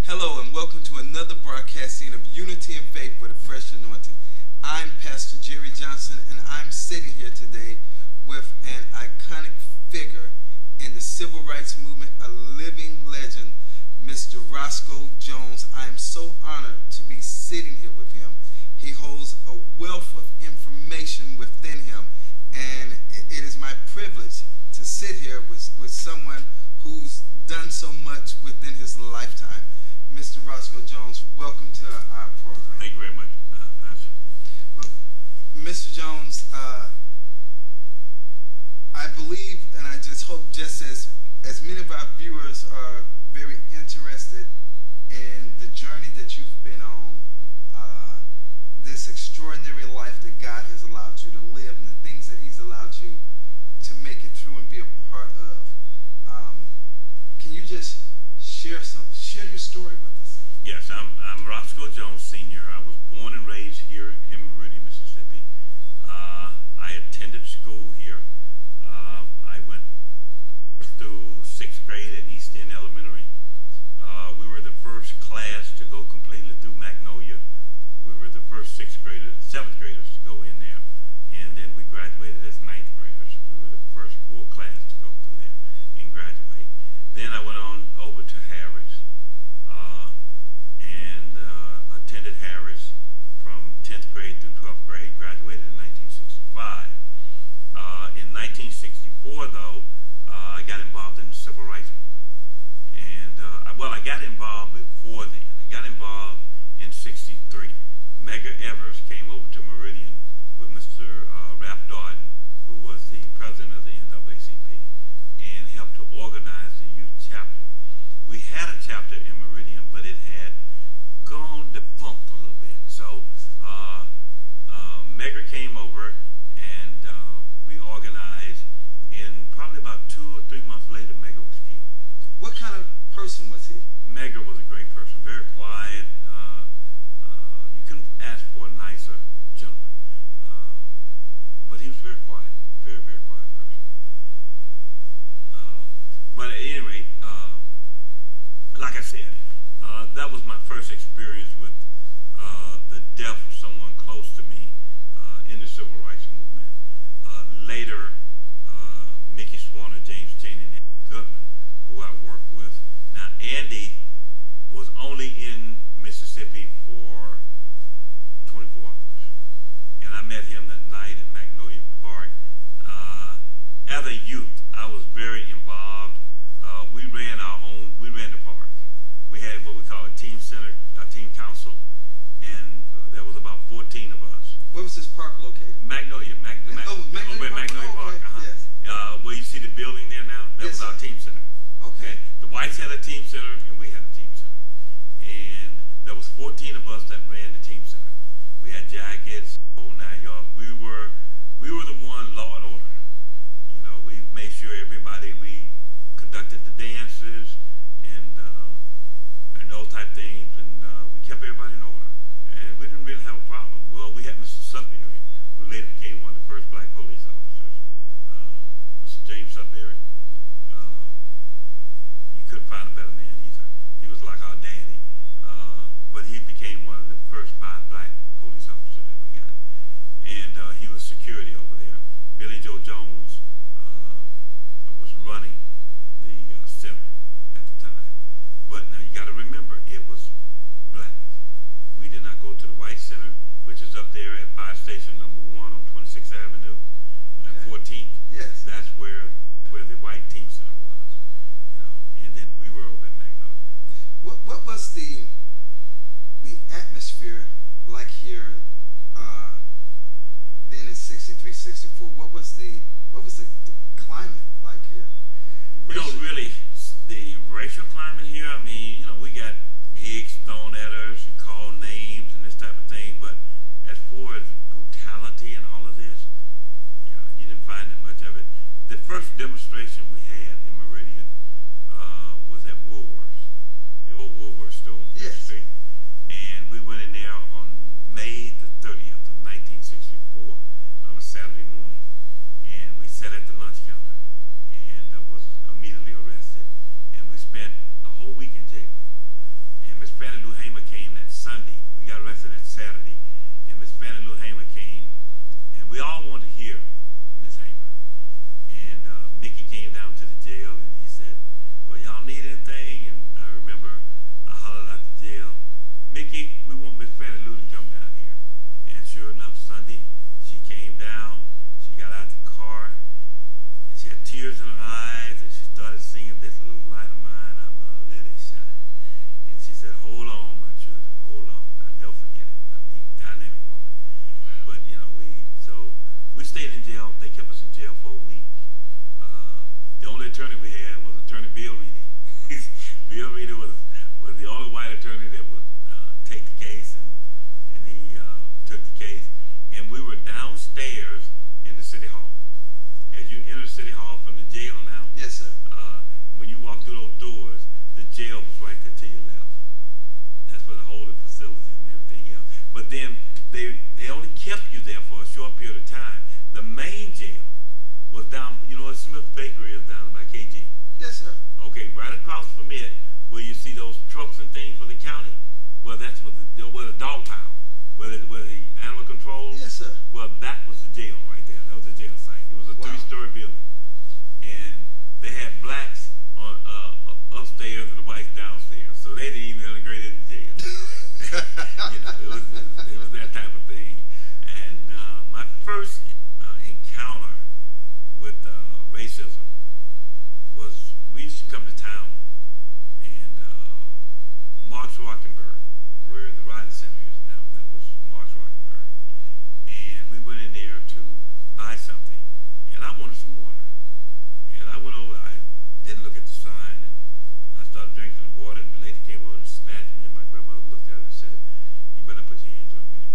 Hello and welcome to another broadcasting of Unity and Faith with a Fresh Anointing. I'm Pastor Jerry Johnson and I'm sitting here today with an iconic figure in the civil rights movement, a living legend, Mr. Roseco Jones. I am so honored to be sitting here with him. He holds a wealth of information within him, and it is my privilege to sit here with someone who's done so much within his lifetime. Mr. Roseco Jones, welcome to our program. Thank you very much, Pastor. Well, Mr. Jones, I believe, and I just hope, just as many of our viewers are very interested in the journey that you've been on, this extraordinary life that God has allowed you to live, and the things that He's allowed you to make it through and be a part of. Can you just share your story with us? Yes, I'm Roseco Jones Sr. I was born and raised here in Meridian, Mississippi. I attended school here. I went through 6th grade at East End Elementary. We were the first class to go completely through Magnolia. We were the first 7th graders to go in there, and then we graduated as 9th graders. We were the first full class to go through there and graduate. Then I went on over to Harris and attended Harris from 10th grade through 12th grade, graduated in 1965. In 1964, though, I got involved in the civil rights movement. And, I got involved before then. I got involved in 63. Medgar Evers came over to Meridian with Mr. Ralph Darden, who was the president of the NAACP, and helped to organize the youth chapter. We had a chapter in Meridian, but it had gone defunct a little bit. So Medgar came over, and we organized, and probably about 2 or 3 months later, Medgar was killed. What kind of person was he? Medgar was a great person, very quiet. You couldn't ask for a nicer gentleman. But he was very quiet, very, very quiet person. But at any rate, like I said, that was my first experience with the death of someone close to me in the civil rights movement. Later, Mickey Swanner, James Cheney, and Andy Goodman, who I worked with. Now, Andy was only in Mississippi for 24 hours. And I met him that night at Magnolia Park. As a youth, I was very involved. We ran the park. We had what we call a team center, a team council, and there was about 14 of us. Where was this park located? Magnolia. Over at Magnolia Park. Yes. Where you see the building there now, that was our team center. Okay. The whites had a team center, and we had a team center. And there was 14 of us that ran the team center. We had jackets, whole 9 yards. We were the one, law and order. You know, we made sure we conducted the dances and those type things, and we kept everybody in order. And we didn't really have a problem. Well, we had Mr. Sudbury, who later became one of the first black police officers. Mr. James Sudbury. You couldn't find a better man either. He was like our daddy. But he became one of the first 5 black police officers that we got. And he was security over there. Billy Joe Jones was running the center at the time. But now you got to remember, it was black. We did not go to the white center, which is up there at Fire Station number 1 on 26th Avenue and 14th. Yes. That's where the white team center was. You know, and then we were over at Magnolia. What was the atmosphere like here then in 63, 64? What was the climate like here? You know, really, the racial climate here, I mean, you know, we got eggs thrown at us and called names and this type of thing, but as far as brutality and all of this, yeah, you didn't find that much of it. The first demonstration we had in Meridian was at Woolworth's, the old Woolworth's store on 5th Street. And we went in there on May the 30th of 1964 on a Saturday morning. And we sat at the lunch counter and was immediately arrested. And we spent a whole week in jail. And we want Miss Fannie Lou to come down here. And sure enough, Sunday, she came down, she got out the car, and she had tears in her eyes, and she started singing, "This little light of mine, I'm going to let it shine." And she said, "Hold on, my children, hold on." I'll never forget it. I mean, dynamic woman. But, you know, we stayed in jail. They kept us in jail for a week. The only attorney we had was Attorney Bill Reedy. Bill Reedy was the only white attorney that would take the case, and he took the case. And we were downstairs in the city hall. As you enter City Hall from the jail now, Yes, sir. when you walk through those doors, the jail was right there to your left. That's for the holding facilities and everything else. But then they only kept you there for a short period of time. The main jail was down, you know, Smith Bakery is down by KG. Yes, sir. Okay, right across from it, where you see those trucks and things for the county. Well, that's where the dog pound, where the animal control. Yes, sir. Well, that was the jail right there. That was the jail site. It was a three-story building, and they had blacks on upstairs and the whites downstairs, so they didn't even integrate in the jail. You know, it was that type of thing. And my first encounter with racism was, we used to come to town, and Mark's Rockenberg, where the Riding Center is now, that was Mark's Rockenberg. And we went in there to buy something, and I wanted some water. And I went over, I didn't look at the sign, and I started drinking the water, and the lady came over and snatched me, and my grandmother looked at her and said, "You better put your hands on me."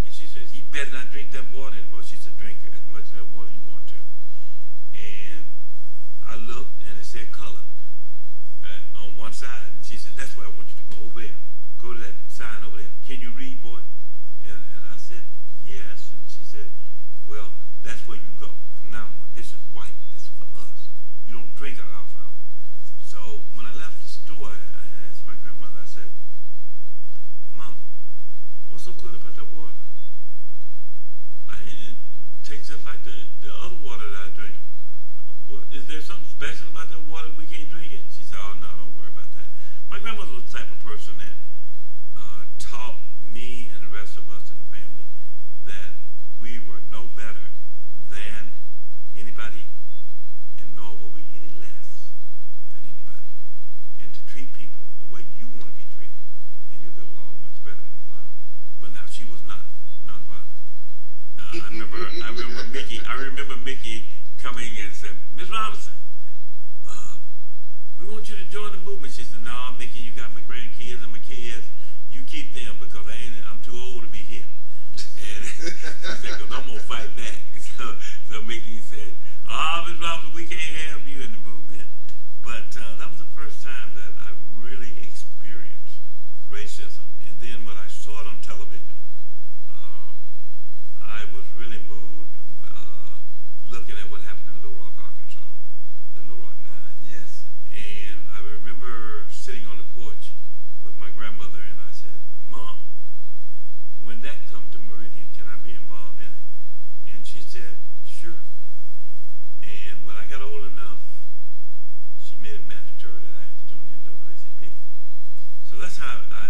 And she says, "You better not drink that water anymore." She said, "Drink as much of that water you want to." And I looked, and it said "color" on one side. And she said, "That's where I want you to go, over there. Go to that sign over there. Can you read, boy?" And I said, "Yes." And she said, "Well, that's where you go from now on. This is white. This is for us. You don't drink out of our fountain." So when I left the store, I asked my grandmother, I said, "Mama, what's so good about that water? It tastes just like the other water that I drink. Is there something special about that water we can't drink it?" She said, "Oh, no, don't worry about that." My grandmother was the type of person that taught me and the rest of us in the family that we were no better than anybody, and nor were we any less than anybody. And to treat people the way you want to be treated, and you'll get along much better in the long. But now, she was not nonviolent. I remember Mickey coming and said, "Miss Robinson, we want you to join the movement." She said, "No, Mickey, you got my grandkids and my kids. You keep them, because I'm too old to be here." And she said, "Because I'm going to fight back." So Mickey said, "Miss Robinson, we can't have you in the movement." But that was the first time that I really experienced racism. And then when I saw it on television, I was really moved looking at what happened in Little Rock, Arkansas, the Little Rock 9. Yes. And I remember sitting on the porch with my grandmother, and I said, "Mom, when that comes to Meridian, can I be involved in it?" And she said, "Sure." And when I got old enough, she made it mandatory that I had to join the NAACP. So that's how I